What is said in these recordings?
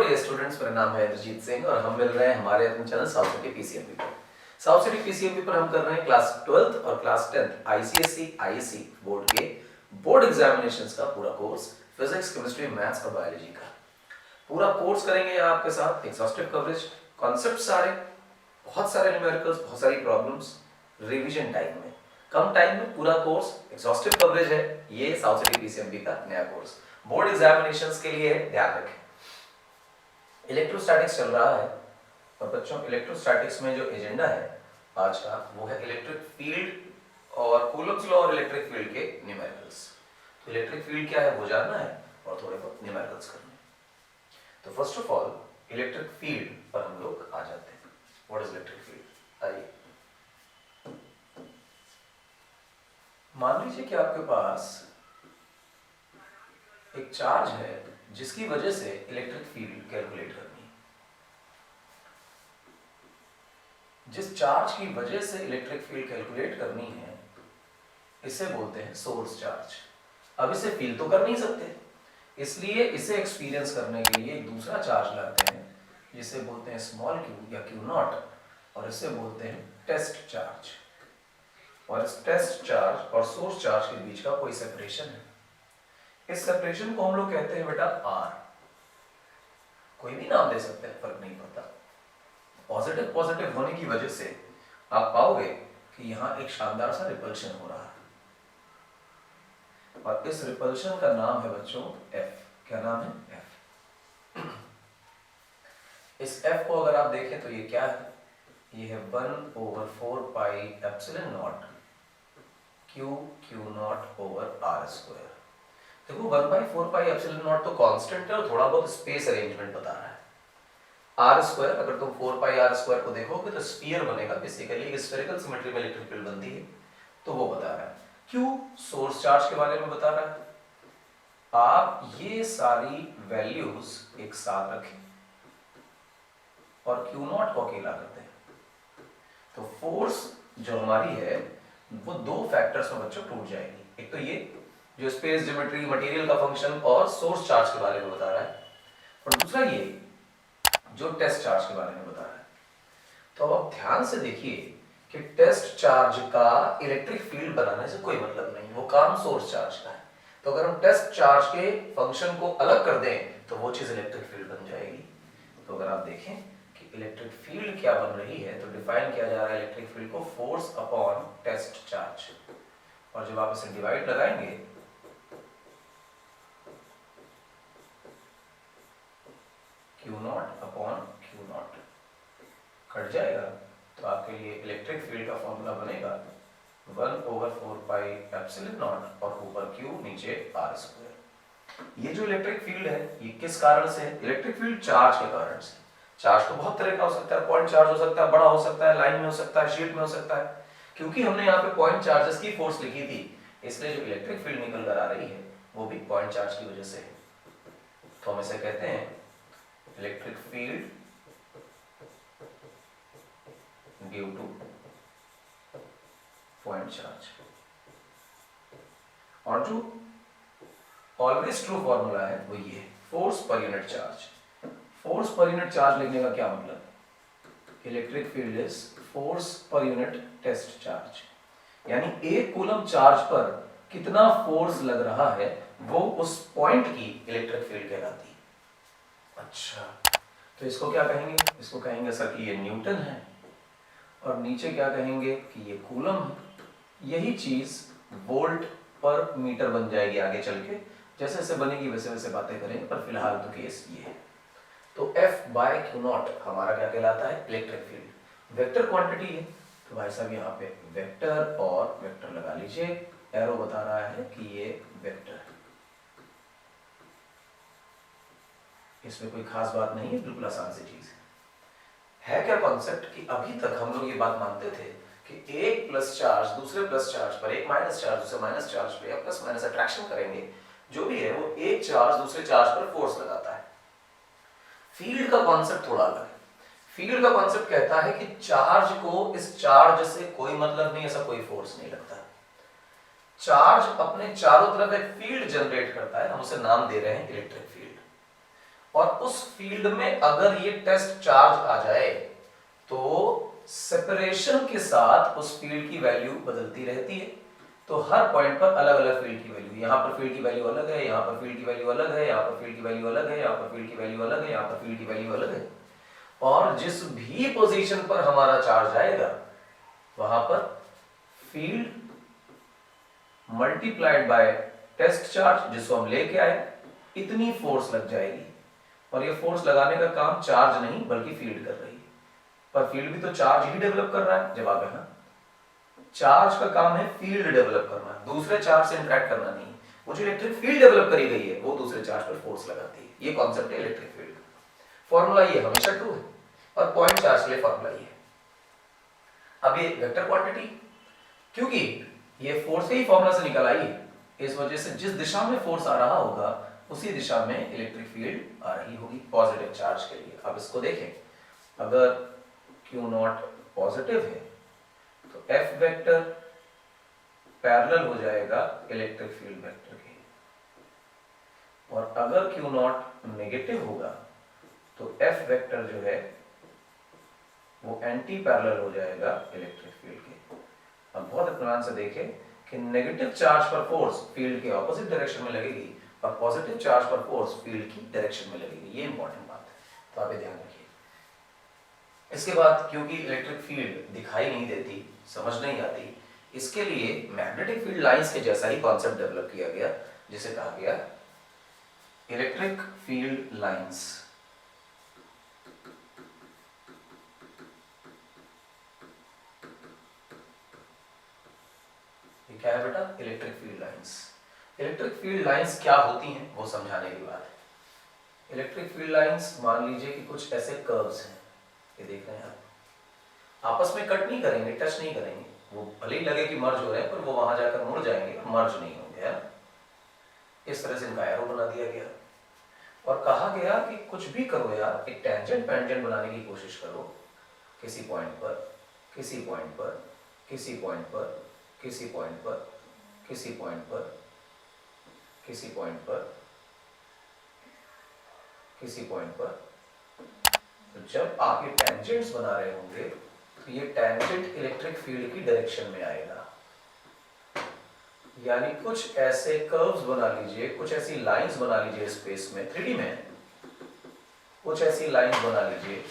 Dear students, मेरा नाम है इंद्रजीत सिंह और हम मिल रहे हैं हमारे अपने चैनल साउथ सिटी पीसीएमबी पर। साउथ सिटी पीसीएमबी पर हम कर रहे हैं क्लास 12th और class 10th ICSE ISC board के बोर्ड एग्जामिनेशंस का पूरा कोर्स फिजिक्स, केमिस्ट्री, मैथ्स और बायोलॉजी का पूरा कोर्स करेंगे आपके साथ। एग्जॉस्टिव कवरेज, कॉन्सेप्ट सारे, बहुत सारे न्यूमेरिकल्स, बहुत सारी प्रॉब्लम्स, रिवीजन टाइम में, कम टाइम में पूरा कोर्स एग्जॉस्टिव कवरेज है। ये साउथ सिटी पीसीएमबी का नया कोर्स बोर्ड एग्जामिनेशंस के लिए है, ध्यान रखें। इलेक्ट्रोस्टैटिक्स चल रहा है और बच्चों इलेक्ट्रोस्टैटिक्स में जो एजेंडा है आज का वो है इलेक्ट्रिक फील्ड और कूलम्स लॉ और इलेक्ट्रिक फील्ड के न्यूमेरिकल्स। तो इलेक्ट्रिक फील्ड क्या है वो जानना है और थोड़े बहुत न्यूमेरिकल्स करने हैं। तो first of all electric field पर हम लोग आ जाते हैं। What is electric field? आइए, मान लीजिए कि आपके पास एक चार्ज है जिसकी वजह से इलेक्ट्रिक फील्ड कैलकुलेट करनी है। जिस चार्ज की वजह से इलेक्ट्रिक फील्ड कैलकुलेट करनी है इसे बोलते हैं सोर्स चार्ज। अब इसे फील तो कर नहीं सकते, इसलिए इसे एक्सपीरियंस करने के लिए एक दूसरा चार्ज लाते हैं जिसे बोलते हैं स्मॉल क्यू या क्यू नॉट, और इसे बोलते हैं टेस्ट चार्ज। और इस टेस्ट चार्ज और सोर्स चार्ज के बीच का कोई सेपरेशन है। इस सेपरेशन को हम लोग कहते हैं बेटा आर। कोई भी नाम दे सकते हैं, फर्क नहीं पड़ता। पॉजिटिव पॉजिटिव होने की वजह से आप पाओगे कि यहां एक शानदार सा रिपल्शन हो रहा है और इस रिपल्शन का नाम है बच्चों एफ। क्या नाम है? एफ। इस एफ को अगर आप देखें तो ये क्या है? ये है 1/4 pi epsilon naught Q Q naught over R square. देखो 1/4 पाई एप्सिलॉन नॉट तो कांस्टेंट है और थोड़ा बहुत स्पेस अरेंजमेंट बता रहा है। आर स्क्वायर, अगर तुम 4 पाई आर स्क्वायर को देखोगे तो स्फीयर बनेगा, बेसिकली एक स्फेरिकल सिमेट्री में इलेक्ट्रिक फील्ड बनती है, तो वो बता रहा है। क्यू सोर्स चार्ज के बारे में बता रहा है। आप ये सारी वैल्यूज एक साथ रखें और क्यू नॉट को अकेला करते हैं तो फोर्स जो हमारी है वो दो फैक्टर्स में बच्चों टूट जाएगी। एक तो ये जो स्पेस, ज्योमेट्री, मटेरियल का फंक्शन और सोर्स चार्ज के बारे में बता रहा है, और दूसरा ये जो टेस्ट चार्ज के बारे में बता रहा है। तो अब आप ध्यान से देखिए कि टेस्ट चार्ज का इलेक्ट्रिक फील्ड बनाने से कोई मतलब नहीं, वो काम सोर्स चार्ज का है। तो अगर हम टेस्ट चार्ज के फंक्शन को अलग कर दें तो वो चीज इलेक्ट्रिक फील्ड बन जाएगी। तो अगर आप देखें कि इलेक्ट्रिक फील्ड क्या बन रही है तो डिफाइन किया जा रहा है इलेक्ट्रिक फील्ड को फोर्स अपॉन टेस्ट चार्ज, और जब आप इसे डिवाइड लगाएंगे Q not upon Q not cut जाएगा, तो आपके लिए इलेक्ट्रिक फील्ड का फॉर्मूला बनेगा 1/4 पाई एप्सिलॉन नॉट और ऊपर क्यू नीचे आर स्क्वायर। ये जो इलेक्ट्रिक फील्ड है ये किस कारण से है? इलेक्ट्रिक फील्ड चार्ज के कारण से। चार्ज तो बहुत तरह का हो सकता है, पॉइंट चार्ज हो सकता है, बड़ा हो सकता है, लाइन में हो सकता है, शीट में हो सकता है। क्योंकि हमने यहाँ पे पॉइंट चार्जेस की फोर्स लिखी थी, इसलिए जो इलेक्ट्रिक फील्ड निकल कर आ रही है वो भी पॉइंट चार्ज की वजह से है। तो हम इसे कहते हैं electric field due two point charge. और जो ऑलवेज ट्रू फॉर्मूला है वो ये force per unit charge. Force per unit charge लिखने का क्या मतलब? Electric field is force per unit test charge, यानी एक कूलम चार्ज पर कितना फोर्स लग रहा है वो उस पॉइंट की इलेक्ट्रिक फील्ड कहलाती है। अच्छा, तो इसको क्या कहेंगे? इसको कहेंगे सर कि ये न्यूटन है, और नीचे क्या कहेंगे कि ये कूलम है। यही चीज वोल्ट पर मीटर बन जाएगी आगे चल के, जैसे जैसे बनेगी वैसे वैसे बातें करेंगे, पर फिलहाल तो केस ये है। तो F बाय क्यू नॉट हमारा क्या कहलाता है? Electric field. वेक्टर क्वांटिटी है तो भाई साहब यहाँ पे वेक्टर और वेक्टर लगा लीजिए। एरो बता रहा है कि ये वेक्टर है, इसमें कोई खास बात नहीं है, बिल्कुल आसान सी चीज है। क्या कॉन्सेप्ट कि अभी तक हम लोग ये बात मानते थे कि एक प्लस चार्ज दूसरे प्लस चार्ज पर, एक माइनस चार्ज दूसरे माइनस चार्ज पर, या प्लस माइनस अट्रैक्शन करेंगे, जो भी है वो एक चार्ज दूसरे चार्ज पर फोर्स लगाता है। फील्ड का कॉन्सेप्ट थोड़ा अलग है। फील्ड का कॉन्सेप्ट कहता है कि चार्ज को इस चार्ज से कोई मतलब नहीं, ऐसा कोई फोर्स नहीं लगता। चार्ज अपने चारों तरफ एक फील्ड जनरेट करता है, हम उसे नाम दे रहे हैं इलेक्ट्रिक फील्ड। और उस फील्ड में अगर ये टेस्ट चार्ज आ जाए तो सेपरेशन के साथ उस फील्ड की वैल्यू बदलती रहती है। तो हर पॉइंट पर अलग अलग फील्ड की वैल्यू, यहाँ पर फील्ड की वैल्यू अलग है, यहाँ पर फील्ड की वैल्यू अलग है, यहाँ पर फील्ड की वैल्यू अलग है, यहाँ पर फील्ड की वैल्यू अलग है, यहाँ पर फील्ड की वैल्यू अलग है। और जिस भी पोजीशन पर हमारा चार्ज आएगा वहां पर field multiplied by test charge जिसको हम लेके आए, इतनी फोर्स लग जाएगी। और ये फोर्स लगाने का काम चार्ज नहीं बल्कि फील्ड कर रही है। पर फील्ड भी तो चार्ज ही डेवलप कर रहा है। जवाब है हाँ, चार्ज का काम है फील्ड डेवलप करना, दूसरे चार्ज से इंटरेक्ट करना नहीं। वो जो इलेक्ट्रिक फील्ड डेवलप करी गई है वो दूसरे चार्ज पर फोर्स लगाती है। ये कॉन्सेप्ट है इलेक्ट्रिक फील्ड। फॉर्मूला ये हमेशा ट्रू है और पॉइंट चार्ज के लिए फॉर्मूला ये है। अब ये वेक्टर क्वांटिटी, क्योंकि ये फोर्स के ही फॉर्मूला से निकल आई है, इस वजह से जिस दिशा में फोर्स आ रहा होगा उसी दिशा में इलेक्ट्रिक फील्ड आ रही होगी पॉजिटिव चार्ज के लिए। अब इसको देखें, अगर Q0 पॉजिटिव है तो F वेक्टर पैरेलल हो जाएगा इलेक्ट्रिक फील्ड वेक्टर के, और अगर Q0 नेगेटिव होगा तो F वेक्टर जो है वो एंटी पैरेलल हो जाएगा इलेक्ट्रिक फील्ड के। अब बहुत इत्मीनान से देखें कि नेगेटिव चार्ज पर फोर्स फील्ड के ऑपोजिट डायरेक्शन में लगेगी और पॉजिटिव चार्ज पर फोर्स फील्ड की डायरेक्शन में लगेगी। ये इंपॉर्टेंट बात है, तो आप ये ध्यान रखिए। इसके बाद क्योंकि इलेक्ट्रिक फील्ड दिखाई नहीं देती, समझ नहीं आती, इसके लिए मैग्नेटिक फील्ड लाइंस के जैसा ही कॉन्सेप्ट डेवलप किया गया जिसे कहा गया इलेक्ट्रिक फील्ड लाइंस। क्या है बेटा? Electric field lines. Electric field lines क्या होती हैं वो समझाने की बात है। इलेक्ट्रिक फील्ड लाइंस मान लीजिए कि कुछ ऐसे कर्व्स हैं, ये देख रहे हैं आप, आपस में कट नहीं करेंगे, टच नहीं करेंगे, वो भले ही लगे कि मर्ज हो रहे हैं पर वो वहां जाकर मुड़ जाएंगे, मर्ज नहीं होंगे, है ना? इस तरह से इनका एरो बना दिया गया और कहा गया कि कुछ भी करो यार, एक टेंजेंट पेंजेंट बनाने की कोशिश करो किसी पॉइंट पर, किसी पॉइंट पर, किसी पॉइंट पर, किसी पॉइंट पर, किसी पॉइंट पर, किसी पॉइंट पर, किसी पॉइंट पर। तो जब आप ये टेंजेंट्स बना रहे होंगे तो ये टेंजेंट इलेक्ट्रिक फील्ड की डायरेक्शन में आएगा। यानी कुछ ऐसे कर्व्स बना लीजिए, कुछ ऐसी लाइंस बना लीजिए स्पेस में, 3D में कुछ ऐसी लाइंस बना लीजिए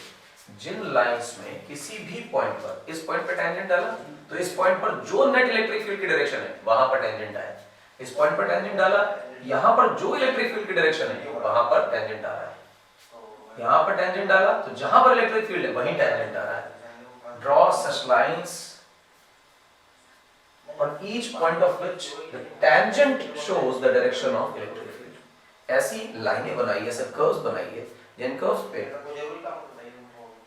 जिन लाइंस में किसी भी पॉइंट पर, इस पॉइंट पर टेंजेंट डाला तो इस पॉइंट पर जो नेट इलेक्ट्रिक फील्ड की डायरेक्शन है वहां पर टेंजेंट आए, इस पॉइंट पर टेंजेंट डाला, यहां पर जो इलेक्ट्रिक फील्ड की डायरेक्शन है वहां पर टेंजेंट आ रहा है, यहां पर टेंजेंट डाला तो जहां पर इलेक्ट्रिक फील्ड है वहीं टेंजेंट आ रहा है। Draw such lines on each point of which the tangent shows the direction of electric field। ऐसी लाइनें बनाइए, ऐसे कर्व्स बनाइए जिन कर्व्स पे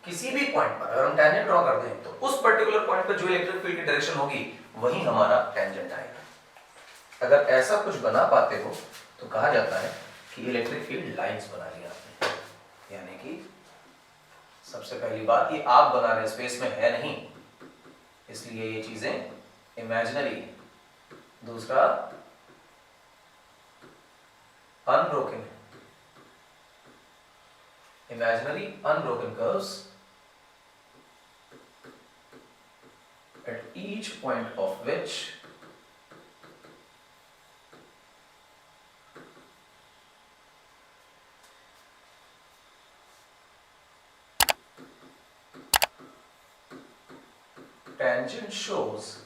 किसी भी पॉइंट पर अगर हम टेंजेंट ड्रॉ करते हैं तो उस पर्टिकुलर पॉइंट पर जो इलेक्ट्रिक फील्ड की डायरेक्शन होगी वहीं हमारा टेंजेंट आएगा। अगर ऐसा कुछ बना पाते हो तो कहा जाता है कि इलेक्ट्रिक फील्ड लाइंस बना लिया आपने। यानी कि सबसे पहली बात, ये आप बना रहे स्पेस में है नहीं, इसलिए ये चीजें इमेजिनरी। दूसरा, unbroken, imaginary unbroken curves at each point of which tangent shows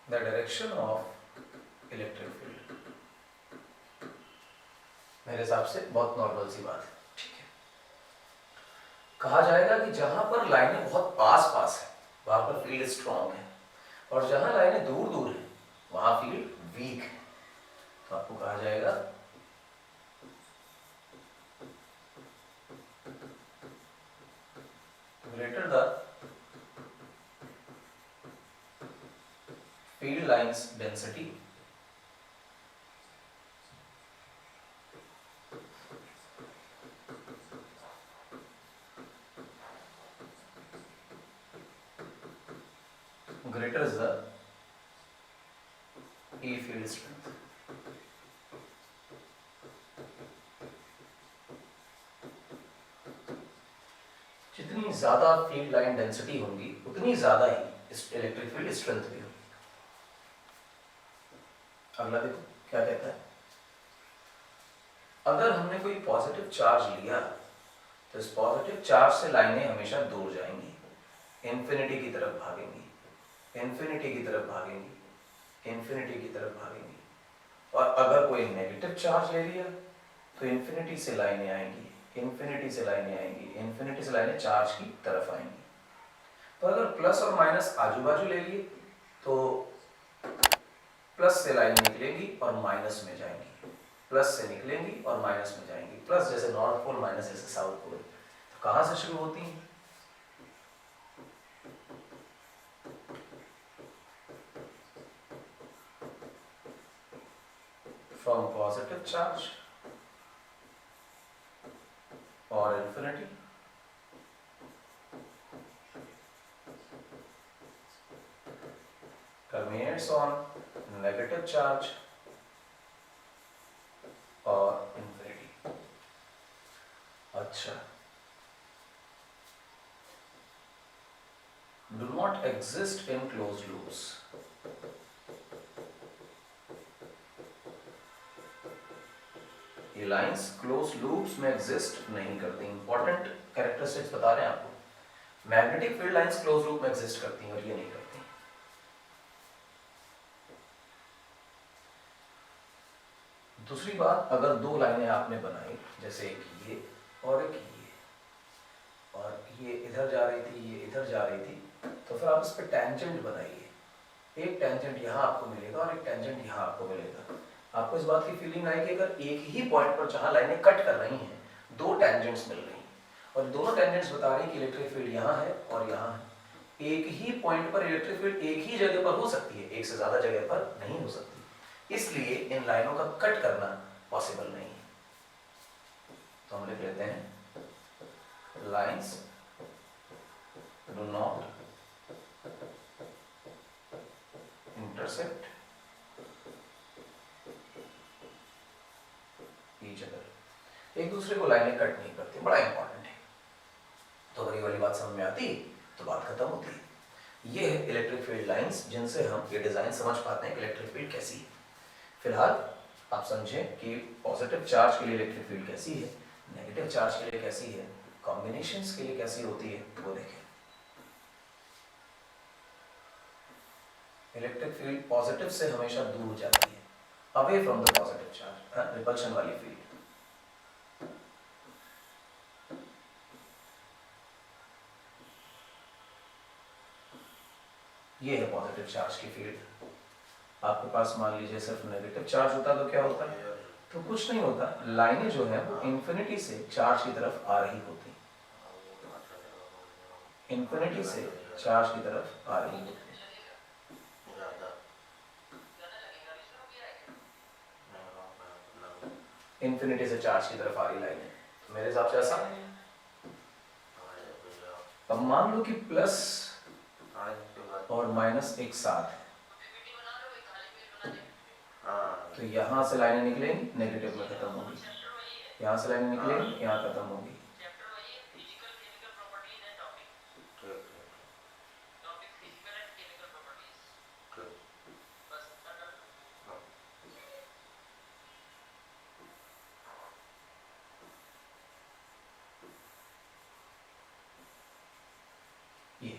the direction of electric field। मेरे हिसाब से बहुत नॉर्मल सी बात है, ठीक है। कहा जाएगा कि जहां पर लाइनें बहुत पास पास है वहां पर फील्ड स्ट्रॉन्ग है और जहां लाइनें दूर दूर है वहां फील्ड वीक है। तो आपको कहा जाएगा greater the field lines density, greater is the E field strength. जितनी ज्यादा फील्ड लाइन डेंसिटी होगी उतनी ज्यादा ही इलेक्ट्रिक फील्ड स्ट्रेंथ भी होगी। अगला देखो क्या कहता है, अगर हमने कोई पॉजिटिव चार्ज लिया तो इस पॉजिटिव चार्ज से लाइनें हमेशा दूर जाएंगी, इन्फिनिटी की तरफ भागेंगी, इन्फिनिटी की तरफ भागेंगी, इन्फिनिटी की तरफ भागेंगी। और अगर कोई नेगेटिव चार्ज ले लिया तो इन्फिनिटी से लाइनें आएंगी, इन्फिनिटी से लाइनें आएंगी, इन्फिनिटी से लाइनें चार्ज की तरफ आएंगी। तो अगर प्लस और माइनस आजू बाजू ले लिए तो प्लस से लाइन निकलेंगी और माइनस में जाएंगी, प्लस से निकलेंगी और माइनस में जाएंगी। प्लस जैसे नॉर्थ पोल, माइनस जैसे साउथ पोल। तो कहां से शुरू होती हैं? फ्रॉम पॉजिटिव चार्ज और infinity terminates on negative charge और infinity। अच्छा, do not exist in closed loops। ये लाइंस क्लोज लूप्स में एग्जिस्ट नहीं करती। इंपॉर्टेंट कैरेक्टरिस्टिक्स बता रहे हैं आपको। Magnetic field lines close loop में एग्जिस्ट करती हैं और ये नहीं करती। दूसरी बात, अगर दो लाइनें आपने बनाई, जैसे एक ये और एक ये, और ये इधर जा रही थी, ये इधर जा रही थी, तो फिर आप इस पे टेंजेंट बनाइए। एक टेंजेंट यहाँ आपको मिलेगा और एक टेंजेंट यहाँ आपको मिलेगा। आपको इस बात की फीलिंग आएगी अगर एक ही पॉइंट पर जहाँ लाइनें कट कर रही हैं दो टेंजेंट्स मिल रही हैं और दोनों टेंजेंट्स बता रही हैं कि इलेक्ट्रिक फील्ड यहाँ है और यहाँ है। एक ही पॉइंट पर इलेक्ट्रिक फील्ड एक ही जगह पर हो सकती है, एक से ज्यादा जगह पर नहीं हो सकती। इसलिए इन लाइनों का कट करना पॉसिबल नहीं है। तो हम लिख लेते हैं lines do not intersect each other. एक दूसरे को लाइनें कट नहीं करती, बड़ा इंपॉर्टेंट है। तो अगर ये वाली बात समझ में आती तो बात खत्म होती है। ये है इलेक्ट्रिक फील्ड लाइंस जिनसे हम ये डिजाइन समझ पाते हैं कि इलेक्ट्रिक फील्ड कैसी है। फिलहाल आप समझें कि पॉजिटिव चार्ज के लिए इलेक्ट्रिक फील्ड कैसी है, नेगेटिव चार्ज के लिए कैसी है, कॉम्बिनेशंस के लिए कैसी होती है, वो देखें। इलेक्ट्रिक फील्ड पॉजिटिव से हमेशा दूर हो जाती है, away from the positive charge, repulsion वाली फील्ड। ये है पॉजिटिव चार्ज की फील्ड। आपके पास मान लीजिए सिर्फ नेगेटिव चार्ज होता तो क्या होता है? तो कुछ नहीं होता, लाइनें जो है वो इन्फिनिटी से चार्ज की तरफ आ रही होती, इन्फिनिटी से चार्ज की तरफ आ रही होती। इन्फिनिटी से चार्ज की तरफ आ रही लाइनें, तो मेरे हिसाब से ऐसा। अब मान लो कि प्लस और माइनस एक साथ है, तो यहाँ से लाइनें निकलेंगी, नेगेटिव में खत्म होगी, यहाँ से लाइनें निकलेंगी, यहाँ खत्म होगी। ये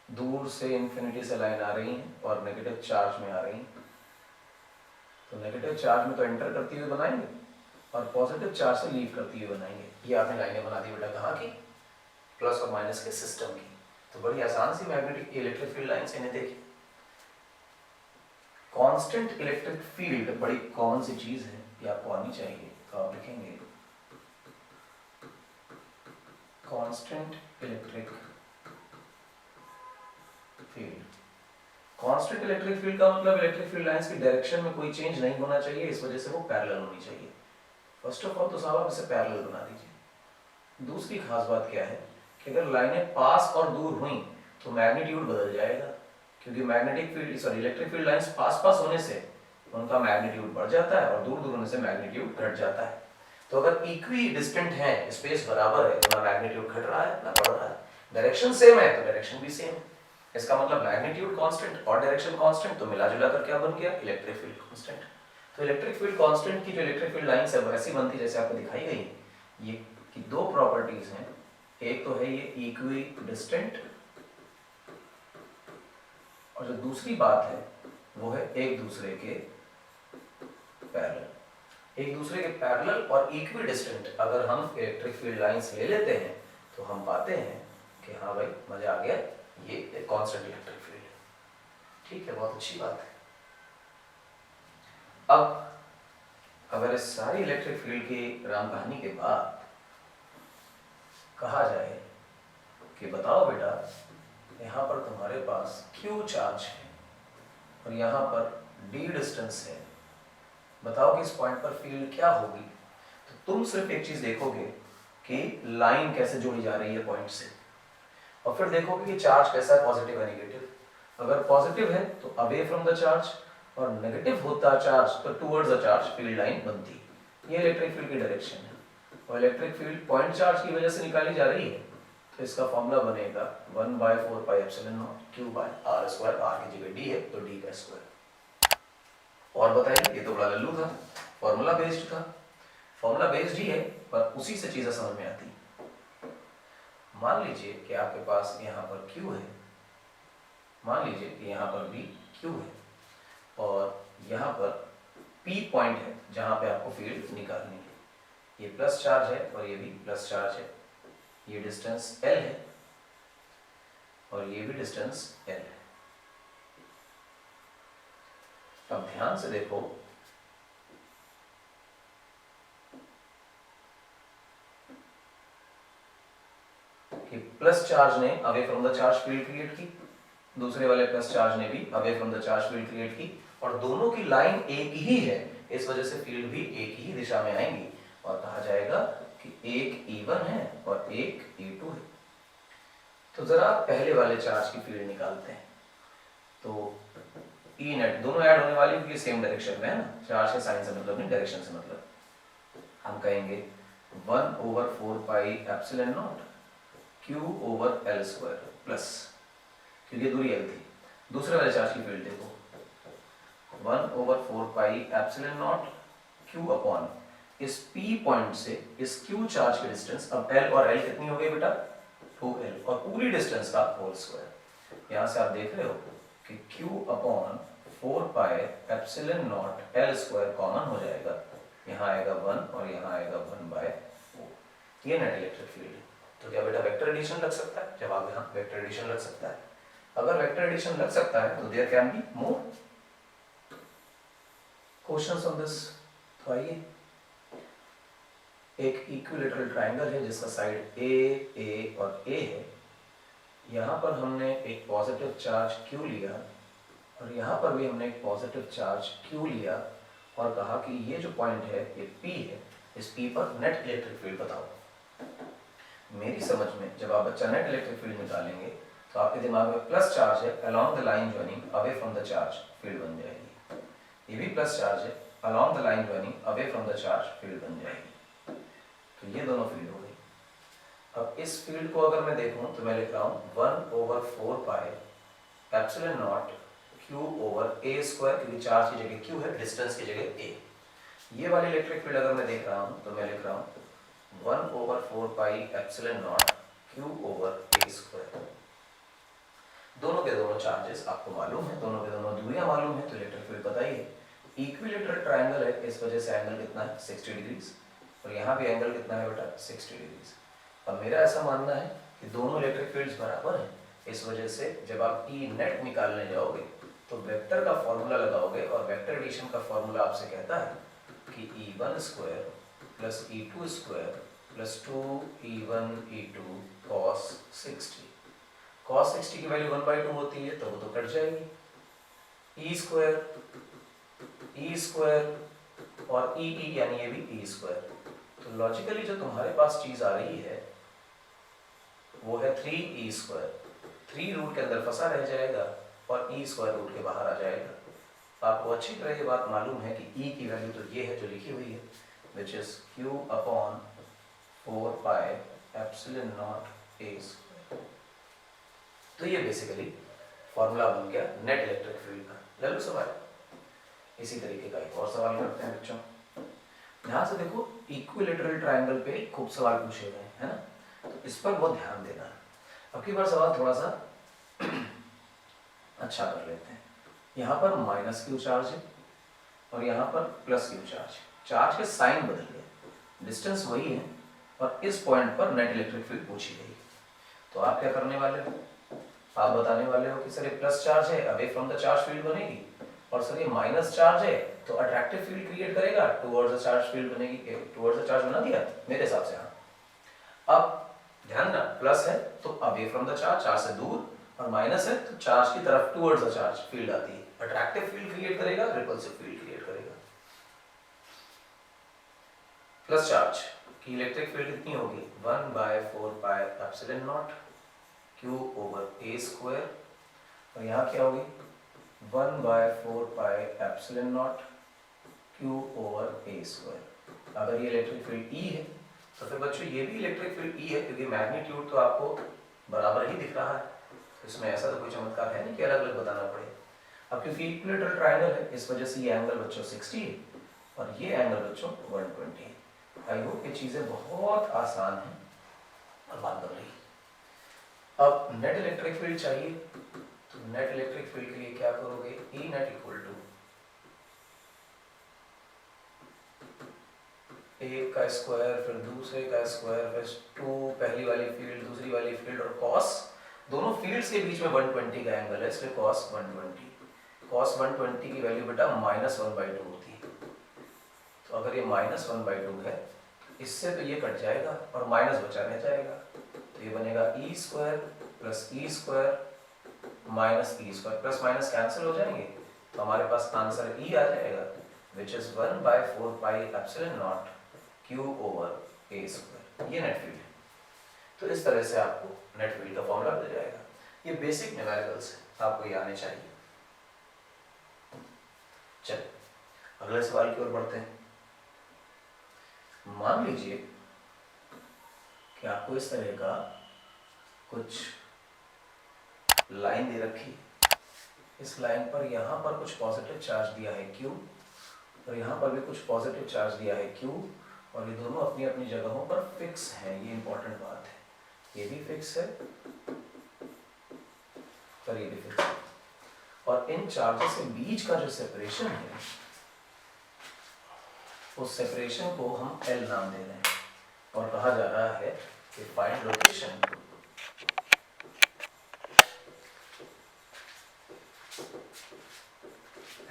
दूर से इन्फिनिटी से लाइन आ रही है और नेगेटिव चार्ज में आ रही है, तो नेगेटिव चार्ज में तो एंटर करती हुई बनाएंगे और पॉजिटिव चार्ज से लीव करती हुई बनाएंगे। ये आपने लाइनें बना दी बेटा, कहाँ की? प्लस और माइनस के सिस्टम की। तो बड़ी आसान सी मैग्नेटिक इलेक्ट्रिक फील्ड लाइंस इन्हें देखिए। कांस्टेंट इलेक्ट्रिक फील्ड बड़ी कॉमन सी चीज है, ये आपको आनी चाहिए। तो आप लिखेंगे constant electric field. Constant electric field का मतलब इलेक्ट्रिक फील्ड लाइंस की डायरेक्शन में कोई चेंज नहीं होना चाहिए, इस वजह से वो पैरेलल होनी चाहिए। फर्स्ट ऑफ ऑल तो साहब आप इसे पैरेलल बना दीजिए। दूसरी खास बात क्या है कि अगर लाइनें पास और दूर हुई तो मैग्नीट्यूड बदल जाएगा, क्योंकि magnetic field sorry electric field lines पास पास होने से उनका मैग्नीट्यूड बढ़ जाता है और दूर दूर होने से मैग्नीट्यूड घट जाता है। तो अगर इक्वी डिस्टेंट है, स्पेस बराबर है, तो ना मैग्नीट्यूड घट रहा है ना बढ़ रहा है, डायरेक्शन सेम है तो डायरेक्शन भी सेम है। इसका मतलब मैग्नीट्यूड कांस्टेंट और डायरेक्शन कांस्टेंट, तो मिला जुला कर क्या बन गया, इलेक्ट्रिक फील्ड कांस्टेंट। तो इलेक्ट्रिक फील्ड कांस्टेंट की जो इलेक्ट्रिक फील्ड लाइंस है वैसी बनती जैसे आपको दिखाई गई। ये की दो प्रॉपर्टीज हैं, एक तो है ये इक्वी डिस्टेंट और जो दूसरी बात है वो है एक दूसरे के पैरेलल। एक दूसरे के पैरेलल और इक्वी डिस्टेंट अगर हम इलेक्ट्रिक फील्ड लाइंस ले लेते हैं तो हम पाते हैं कि हाँ भाई मजा आ गया, ये एक कांस्टेंट इलेक्ट्रिक फील्ड है। ठीक है, बहुत अच्छी बात है। अब अगर इस सारी इलेक्ट्रिक फील्ड की राम कहानी के बाद कहा जाए कि बताओ बेटा यहाँ पर तुम्हारे पास Q चार्ज है और यहाँ पर D डिस्टेंस है, बताओ कि इस पॉइंट पर फील्ड क्या होगी। तो तुम सिर्फ एक चीज देखोगे कि लाइन कैसे जोड़ी जा रही है पॉइंट से, और फिर देखोगे कि चार्ज कैसा है, पॉजिटिव या नेगेटिव। अगर पॉजिटिव है तो अवे फ्रॉम द चार्ज, और नेगेटिव होता चार्ज तो towards the charge field line बनती। ये इलेक्ट्रिक फील्ड की डायरेक्शन है और इलेक्ट्रिक फील्ड पॉइंट चार्ज की वजह से निकाली जा रही है। तो इसका फॉर्मूला बनेगा 1/4πε0 Q/r², r की जगह d है तो d का स्क्वायर। और बताइए, ये तो बड़ा लल्लू था, फॉर्मूला बेस्ड था। फॉर्मूला बेस्ड ही है पर उसी से चीजें समझ में आती। मान लीजिए कि आपके पास यहाँ पर Q है, मान लीजिए कि यहाँ पर भी Q है और यहाँ पर P पॉइंट है जहाँ पे आपको फील्ड निकालनी है। ये प्लस चार्ज है और ये भी प्लस चार्ज है, ये डिस्टेंस L है और ये भी डिस्टेंस L है। अब ध्यान से देखो कि प्लस चार्ज ने away from the charge field create की, दूसरे वाले प्लस चार्ज ने भी away from the charge field create की, और दोनों की लाइन एक ही है, इस वजह से फील्ड भी एक ही दिशा में आएंगी और कहा जाएगा कि एक E1 है और एक E2 है। तो जरा पहले वाले चार्ज की फील्ड निकालते हैं। तो E नेट दोनों ऐड होने वाली क्योंकि सेम डायरेक्शन में है ना, चार्ज के साइन से मतलब नहीं, डायरेक्शन से मतलब। हम कहेंगे 1/4πε0 Q/L² प्लस, क्योंकि दूरी L थी। दूसरे वाले चार्ज की फील्ड देखो 1/4πε0 Q/ इस P पॉइंट से इस Q चार्ज की डिस्टेंस, अब L और L कितनी हो गई बेटा, 2L, और पूरी डिस्टेंस का होल स्क्वायर। यहाँ से आप देख रहे हो कि Q/4πε0L² कॉमन हो जाएगा, यहाँ आएगा 1 और यहाँ आएगा 1/4। ये नेट इलेक्ट्रिक फील्ड है। तो क्या बेटा वेक्टर एडिशन लग सकता है, जवाब यहाँ वेक्टर एडिशन लग सकता है। अगर वेक्टर एडिशन लग सकता है तो there can be more questions on this. तो आइए, एक इक्विलैटरल ट्रायंगल है जिसका साइड A और A है। यहाँ पर हमने एक पॉजिटिव चार्ज Q लिया और यहाँ पर भी हमने एक पॉजिटिव चार्ज Q लिया और कहा कि ये जो पॉइंट है ये P है, इस P पर नेट इलेक्ट्रिक फील्ड बताओ। मेरी समझ में जब आप बच्चा नेट इलेक्ट्रिक फील्ड निकालेंगे तो आपके दिमाग में प्लस चार्ज है, along the line joining away from the charge field बन जाएगी। ये भी प्लस चार्ज है, along the line joining away from the charge field बन जाएगी। तो ये दोनों फील्ड हो गई। अब इस फील्ड को अगर मैं देखूं तो मैं लिख रहा हूं 1/4πε0 Q/A², क्योंकि चार्ज की जगह Q है, डिस्टेंस की जगह A। ये वाली इलेक्ट्रिक फील्ड अगर मैं देख रहा हूं तो मैं लिख रहा हूं 1/4πε0 Q/A²। दोनों के दोनों चार्जेस आपको मालूम है, दोनों के दोनों दूरियां मालूम है, तो इलेक्ट्रिक फील्ड बताइए। इक्विलैटरल ट्रायंगल है, इस वजह से एंगल कितना है 60 डिग्रीज, और यहाँ भी एंगल कितना है बेटा 60 डिग्रीज। अब मेरा ऐसा मानना है कि दोनों इलेक्ट्रिक फील्ड्स बराबर हैं, इस वजह से जब आप E नेट निकालने जाओगे तो वेक्टर का फॉर्मूला लगाओगे और वेक्टर एडिशन का फॉर्मूला आपसे कहता है कि E1² plus E2² plus 2E1 E2 cos 60। cos 60 की वैल्यू 1/2 होती है तो वो तो कट जाएगी। E² और E यानी ये भी E²। तो लॉजिकली जो तुम्हारे पास चीज आ रही है वो है 3E²। 3 रूट के अंदर फंसा रह जाएगा और ई स्क्वायर रूट के बाहर आ जाएगा। आपको अच्छी तरह ये बात मालूम है कि ई की वैल्यू तो ये है जो लिखी हुई है, which is Q upon 4 pi epsilon not a square. तो ये बेसिकली फॉर्मूला बन गया नेट इलेक्ट्रिक फील्ड का। ले लो सवाल। इसी तरीके का एक और सवाल करते हैं बच्चों। ध्यान से देखो, इक्विलेटरल ट्रायंगल पे खूब सवाल पूछे गए हैं ना, तो इस पर बहुत ध्यान देना है। अब की बार सवाल थोड़ा सा अच्छा कर लेते हैं। यहाँ पर माइनस क्यू चार्ज है और यहाँ पर प्लस क्यू चार्ज है। चार्ज के साइन बदल गए, डिस्टेंस वही है और इस पॉइंट पर नेट इलेक्ट्रिक फील्ड पूछी गई। तो आप क्या करने वाले हो, आप बताने वाले हो कि सर ये प्लस चार्ज है, away from the charge field बनेगी, और सर ये माइनस चार्ज है तो अट्रैक्टिव फील्ड क्रिएट करेगा, टुवर्ड्स द चार्ज फील्ड बनेगी। टुवर्ड्स द चार्ज बना दिया मेरे हिसाब से। हाँ, अब ध्यान ना, प्लस है तो away from the charge, charge से दूर, और माइनस है तो चार्ज की तरफ टुवर्ड्स द चार्ज फील्ड आती है। अट्रैक्टिव फील्ड क्रिएट करेगा, रिपल्सिव फील्ड क्रिएट करेगा। प्लस चार्ज की इलेक्ट्रिक फील्ड कितनी होगी, 1/4 pi epsilon naught Q over ए स्क्वायर, और यहाँ क्या होगी 1/4 pi epsilon naught Q over ए स्क्वायर। अगर ये इलेक्ट्रिक फील्ड ई है तो फिर बच्चों ये भी इलेक्ट्रिक फील्ड ई है, क्योंकि मैग्नीट्यूड तो आपको बराबर ही दिख रहा है। इसमें ऐसा तो कोई चमत्कार है नहीं कि अलग अलग बताना पड़े। अब क्योंकि इक्विलेटरल ट्रायंगल है, इस वजह से ये एंगल बच्चों 60 है और ये एंगल बच्चों 120 है। आई होप ये चीजें बहुत आसान हैं और बात बन रही। अब नेट इलेक्ट्रिक फील्ड चाहिए, तो नेट इलेक्ट्रिक फील्ड के लिए क्या करोगे, ई नेट इक्वल टू एक का स्क्वायर फिर दूसरे का स्क्वायर फिर 2 पहली वाली फील्ड दूसरी वाली फील्ड और कॉस, दोनों फील्ड्स के बीच में 120 का एंगल है, इसलिए कॉस 120। कॉस 120 की वैल्यू बेटा -1/2 होती है। तो अगर ये -1/2 है, इससे तो ये कट जाएगा और माइनस बचा रह जाएगा, तो ये बनेगा E square plus E square minus E square, plus minus cancel हो जाएंगे, तो हमारे पास आंसर ई आ जाएगा, which is 1/4 pi epsilon naught Q over A square. ये नेट फील्ड है। तो इस तरह से आपको नेट फील्ड का फॉर्मूला मिल जाएगा। ये बेसिक न्यूमेरिकल्स है, आपको ये आने चाहिए। चल अगले सवाल की ओर बढ़ते हैं। मान लीजिए कि आपको इस तरह का कुछ लाइन दे रखी, इस लाइन पर यहाँ पर कुछ पॉजिटिव चार्ज दिया है Q और यहाँ पर भी कुछ पॉजिटिव चार्ज दिया है Q, और ये दोनों अपनी अपनी जगहों पर फिक्स हैं। ये इंपॉर्टेंट बात है, ये भी फिक्स है और ये भी फिक्स है, और इन चार्जेस के बीच का जो सेपरेशन है उस सेपरेशन को हम L नाम दे रहे हैं, और कहा जा रहा है कि find location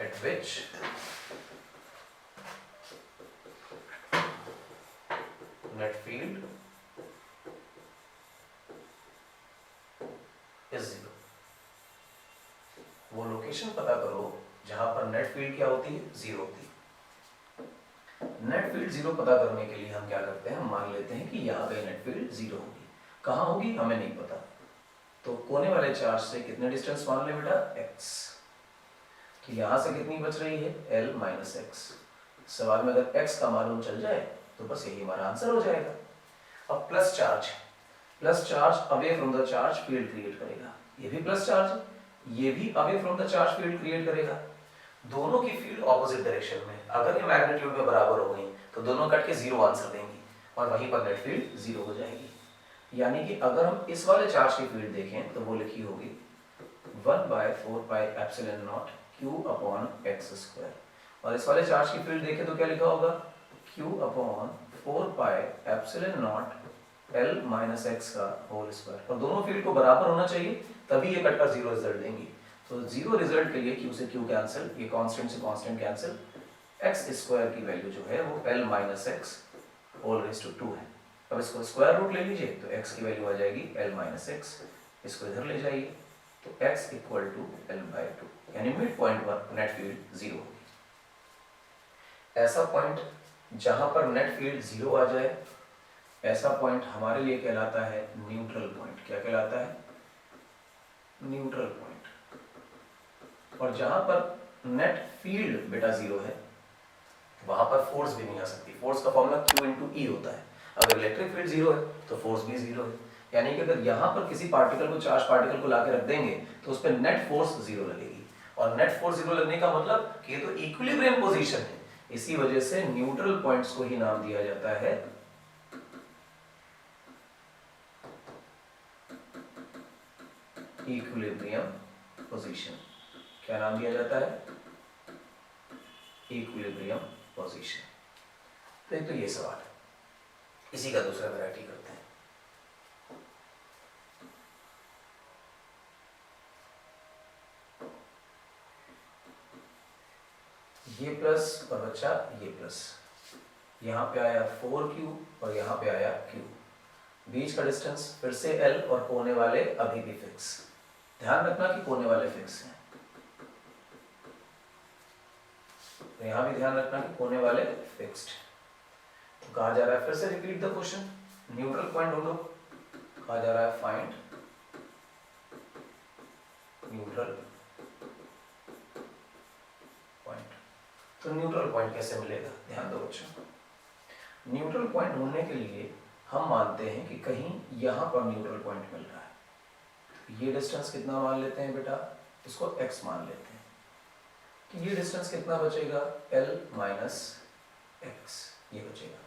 at which net field is 0। वो लोकेशन पता करो जहां पर नेट फील्ड क्या होती है, 0 होती है। नेट फील्ड 0 पता करने के लिए हम क्या करते हैं, मान लेते हैं कि यहाँ पे नेट फील्ड 0 होगी। कहाँ होगी हमें नहीं पता, तो कोने वाले चार्ज से कितने डिस्टेंस मान ले बेटा, x। तो यहाँ से कितनी बच रही है, L माइनस एक्स। सवाल में अगर x का मालूम चल जाए तो बस यही हमारा आंसर हो जाएगा। अब plus charge away from the charge field create करेगा, ये भी प्लस चार्ज है, ये भी away from the charge field create करेगा। दोनों की फील्ड ऑपोजिट डायरेक्शन में, अगर ये मैग्नीट्यूड में बराबर हो गई तो दोनों कट के 0 आंसर देंगी और वहीं पर नेट फील्ड 0 हो जाएगी। यानी कि अगर हम इस वाले चार्ज की फील्ड देखें तो वो लिखी होगी 1/4 pi epsilon not Q upon x square, और इस वाले चार्ज की फील्ड देखें तो क्या लिखा होगा, Q upon 4 pi epsilon not L minus x का होल स्क्वायर, और दोनों फील्ड को बराबर होना चाहिए तभी ये कटकर 0 रिजल्ट देंगी। तो 0 रिजल्ट के लिए Q से Q कैंसिल, ये कांस्टेंट से कांस्टेंट कैंसिल, एक्स स्क्वायर की वैल्यू जो है वो L minus X whole raise to 2 है। अब इसको स्क्वायर रूट ले लीजिए तो x की वैल्यू आ जाएगी L माइनस एक्स, इसको इधर ले जाइए तो x इक्वल टू L/2, यानी मिड पॉइंट पर नेट फील्ड 0 होगी। ऐसा पॉइंट जहां पर नेट फील्ड 0 आ जाए, ऐसा पॉइंट हमारे लिए कहलाता है न्यूट्रल पॉइंट। क्या कहलाता है, न्यूट्रल पॉइंट। और जहां पर नेट फील्ड बेटा जीरो है वहां पर फोर्स भी नहीं आ सकती। फोर्स का फॉर्मूला Q इंटू ई होता है। अगर इलेक्ट्रिक फील्ड जीरो है तो फोर्स भी जीरो है, यानी कि अगर यहाँ पर किसी पार्टिकल को, चार्ज पार्टिकल को लाके रख देंगे तो उस पर नेट फोर्स जीरो लगेगी। और नेट फोर्स जीरो लगने का मतलब कि ये तो इक्विलिब्रियम पोजीशन है, इसी वजह से न्यूट्रल पॉइंट्स को ही नाम दिया जाता है इक्विलिब्रियम पोजीशन। क्या नाम दिया जाता है? Equilibrium position. तो एक तो ये सवाल है, इसी का दूसरा वैरायटी करते हैं। ये प्लस और बच्चा ये प्लस, यहां पे आया 4Q और यहां पे आया Q। बीच का डिस्टेंस फिर से L और कोने वाले अभी भी फिक्स। ध्यान रखना कि कोने वाले फिक्स हैं, तो यहां भी ध्यान रखना कि कोने वाले फिक्स्ड। तो कहा जा रहा है, फिर से repeat the question, neutral point ढूंढो। कहा जा रहा है फाइंड न्यूट्रल पॉइंट। तो न्यूट्रल पॉइंट कैसे मिलेगा? ध्यान दो बच्चों, न्यूट्रल पॉइंट ढूंढने के लिए हम मानते हैं कि कहीं यहां पर न्यूट्रल पॉइंट मिल रहा है। ये डिस्टेंस कितना मान लेते हैं बेटा? इसको x मान लेते हैं। कि ये डिस्टेंस कितना बचेगा? L माइनस एक्स, ये बचेगा।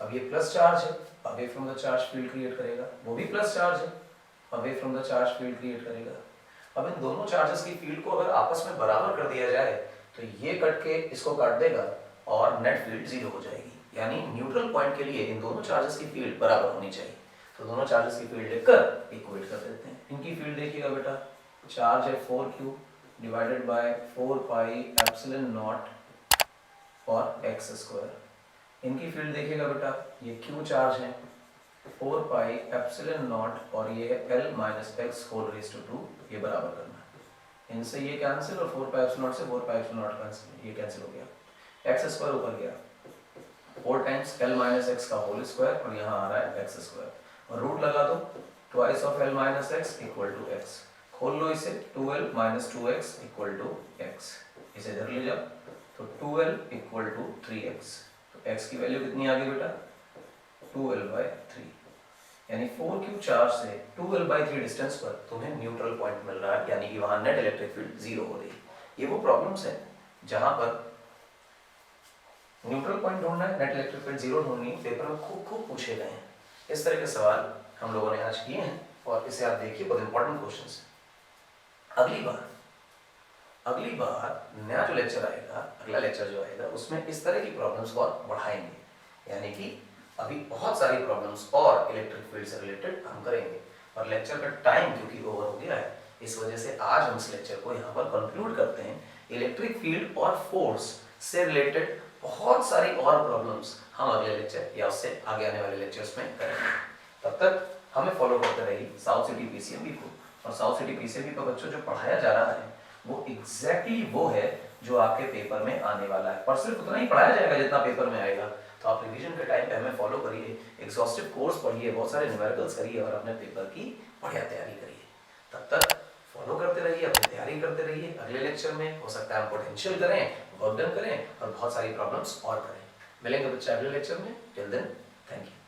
अब ये प्लस चार्ज है, away from the charge field create करेगा। वो भी प्लस चार्ज है, away from the charge field create करेगा। अब इन दोनों चार्जेस की फील्ड को अगर आपस में बराबर कर दिया जाए तो ये कट के इसको काट देगा और नेट फील्ड जीरो हो जाएगी। यानी न्यूट्रल पॉइंट के लिए इन दोनों चार्जेस की फील्ड बराबर होनी चाहिए। तो दोनों चार्जेस की फील्ड लिखकर इक्वेट कर देते हैं। इनकी फील्ड देखिएगा बेटा, चार्ज है 4Q divided by 4 pi epsilon not और एक्स स्क्वायर। इनकी फील्ड देखिएगा बेटा, ये Q चार्ज है 4 पाई एप्सिलॉन नॉट और ये है L minus X whole raise to 2, ये बराबर करना है। इनसे ये कैंसिल और 4 पाई एप्सिलॉन नॉट से 4 पाई एप्सिलॉन नॉट कैंसिल, ये कैंसिल हो गया। एक्स स्क्वायर ऊपर गया 4 टाइम्स L माइनस एक्स का होल स्क्वायर और यहाँ आ रहा है एक्स स्क्वायर और रूट लगा दो, twice of L minus X equal to X. खोल लो इसे, 2L minus 2x equal to x. इसे इधर ले जाओ तो 2L इक्वल टू 3x। तो x की वैल्यू कितनी आ गई बेटा? 2L/3। यानी 4Q चार्ज से 2L/3 डिस्टेंस पर तुम्हें न्यूट्रल पॉइंट मिल रहा है, यानी कि वहां नेट इलेक्ट्रिक फील्ड जीरो हो रही है। ये वो प्रॉब्लम्स है जहां पर न्यूट्रल पॉइंट ढूंढना है, नेट इलेक्ट्रिक फील्ड जीरो ढूंढनी है। पेपर में खूब खूब पूछे गए हैं इस तरह के सवाल, हम लोगों ने आज किए हैं और इसे आप देखिए, बहुत इंपॉर्टेंट क्वेश्चन है। अगली बार नया जो लेक्चर आएगा, अगला लेक्चर जो आएगा, उसमें इस तरह की प्रॉब्लम्स को और बढ़ाएंगे। यानी कि अभी बहुत सारी प्रॉब्लम्स और इलेक्ट्रिक फील्ड से रिलेटेड हम करेंगे और लेक्चर का टाइम क्योंकि ओवर हो गया है, इस वजह से आज हम इस लेक्चर को यहाँ पर कंक्लूड करते हैं। इलेक्ट्रिक फील्ड और फोर्स से रिलेटेड बहुत सारी और प्रॉब्लम्स हम अगले लेक्चर या उससे आगे आने वाले लेक्चर्स में करेंगे। तब तक हमें फॉलो करते रहिए साउथ सिटी पीसीएमबी को। और साउथ सिटी पीसीएमबी पर बच्चों जो पढ़ाया जा रहा है वो एग्जैक्टली वो है जो आपके पेपर में आने वाला है, और सिर्फ उतना ही पढ़ाया जाएगा जितना पेपर में आएगा। तो आप रिवीजन के टाइम पे हमें फॉलो करिए, एग्जॉस्टिव कोर्स पढ़िए, बहुत सारे न्यूमेरिकल्स करिए और अपने पेपर की बढ़िया तैयारी करिए। तब तक फॉलो करते रहिए, अपनी तैयारी करते रहिए। अगले लेक्चर में हो सकता है हम पोटेंशियल करें, वर्क डन करें और बहुत सारी प्रॉब्लम्स और करें। मिलेंगे बच्चे अगले लेक्चर में। Till then, thank you.